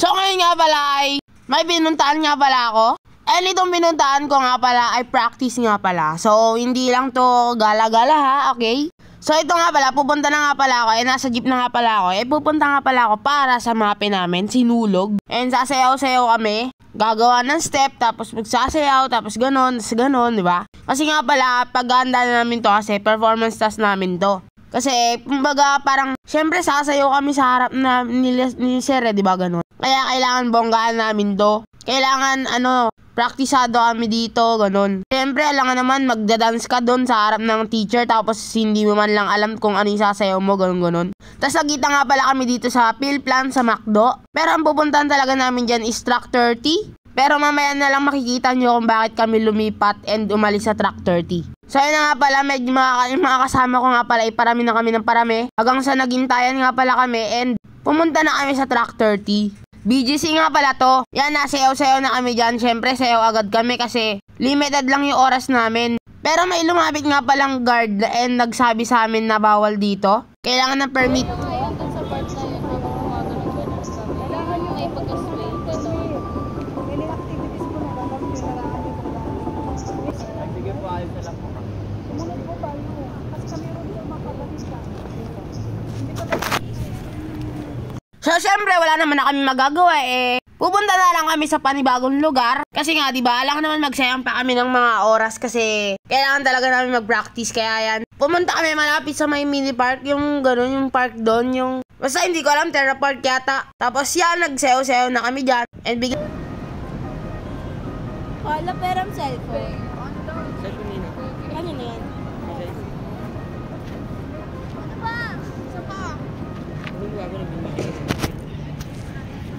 So ngayon nga pala ay may pinuntahan nga pala ako. And itong pinuntahan ko nga pala ay practice nga pala. So hindi lang to gala-gala ha, okay? So ito nga pala, pupunta na nga pala ako, nasa jeep na nga pala ako, pupunta nga pala ako para sa mape namin, sinulog. And sasayaw-sayaw kami, gagawa ng step, tapos magsasayaw, tapos ganon, di ba? Kasi nga pala, paghahanda na namin to kasi performance task namin to. Kasi, kumbaga parang, syempre sasayaw kami sa harap na ni Sir, di ba ganon? Kaya kailangan bonggaan namin to. Kailangan, praktisado kami dito, ganun. Siyempre, alam nga naman, magdadance ka doon sa harap ng teacher, tapos hindi mo man lang alam kung ano yung sasayaw mo, ganun. Tapos nagkita nga pala kami dito sa Philplan, sa McDo. Pero ang pupuntahan talaga namin dyan is Track 30. Pero mamaya na lang makikita nyo kung bakit kami lumipat and umalis sa Track 30. So yun na nga pala, medyo mga kasama ko nga pala, parami na kami ng parami. Hanggang sa nagintayan nga pala kami and pumunta na kami sa Track 30. BGC nga pala to. Yan, nasayaw-sayaw na kami dyan. Siyempre, sayaw agad kami kasi limited lang yung oras namin. Pero may lumapit nga palang guard and nagsabi sa amin na bawal dito. Kailangan ng permit. So, syempre, wala naman na kami magagawa pupunta na lang kami sa panibagong lugar. Kasi nga, diba, alam naman magsayang pa kami ng mga oras kasi kailangan talaga namin mag-practice. Kaya yan, pumunta kami malapit sa may mini park, yung gano'n, yung park doon, yung... Basta hindi ko alam, Terra Park yata. Tapos yan, nagsayaw-sayaw na kami dyan. And bigyan... Wala perang cellphone. Cellphone nino. Ano na yan? Okay. Ano ba? Isa pa? Ano gago na binigay?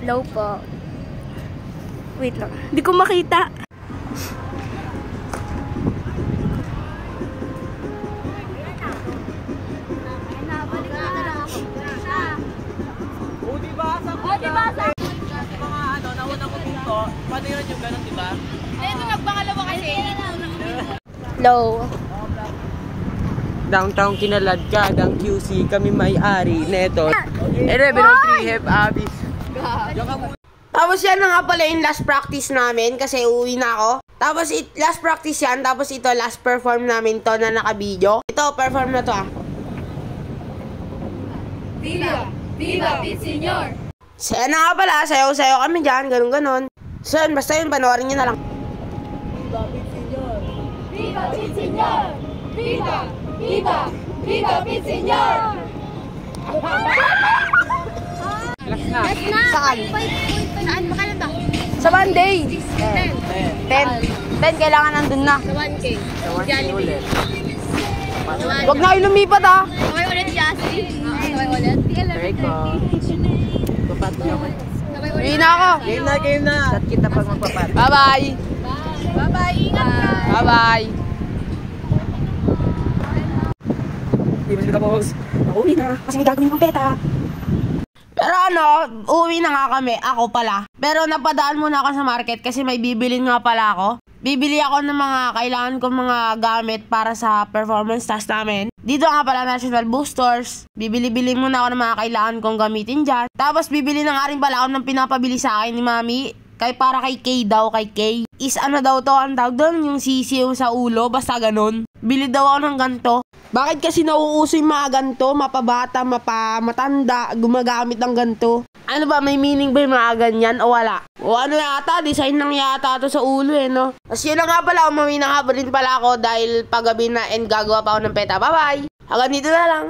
Low po. Wait lang. Hindi ko makita. Oh, diba? Mga nauna ko dito. Paano yun yung ganun, diba? Ito nagpangalawa kasi. Low. Downtown Kinalad ka, dang QC, kami may-ari neto. Rebelon 3 Hep Abis. Tapos yan na nga pala yung last practice namin kasi uwi na ako. Tapos last practice yan, tapos ito last perform namin to na naka-video. Ito, perform na to Viva! Viva, Pinsenyor! So yan na nga pala, sayaw-sayaw kami dyan, ganun-ganon. So yun, basta yun, panoorin nyo na lang. Viva Pinsenyor! Viva, Pinsenyor! Viva! Viva! Viva, Pinsenyor! Last na. Saan? Saan? Makailan ba? Sa Monday. 10. 10, kailangan nandun na. Sa 1K. Tawag ulit. Huwag na kayo lumipat Sabay ulit, Yasi. Sabay ulit. Teko. Papat na ako. Sabay ulit. Uwi na ako. Game na. Sat kita pag magpapat. Bye-bye. Bye-bye. Ingat ka. Bye-bye. Di ba sila boss? Uwi na. Kasi may gagawin kong peta. Pero uwi na nga kami. Ako pala. Pero napadaan muna ako sa market kasi may bibilin nga pala ako. Bibili ako ng mga kailangan kong mga gamit para sa performance task namin. Dito nga pala National Boosters. Bibili-bili muna ako ng mga kailangan kong gamitin dyan. Tapos bibili na nga rin pala ako ng pinapabili sa akin ni Mami. Para kay Kay daw, kay Kay. Is daw to, ang tawag doon, yung sisiw sa ulo, basta ganun. Bili daw ako ng ganto. Bakit kasi nauuso yung mga ganto, mapabata, matanda, gumagamit ng ganto? Ano ba, may meaning ba yung mga ganyan o wala? O ano yata, design lang yata to sa ulo no? Tapos yun na nga pala, umuwi na nga rin pala ako dahil paggabi na and gagawa pa ako ng peta. Bye-bye! Hanggang dito na lang.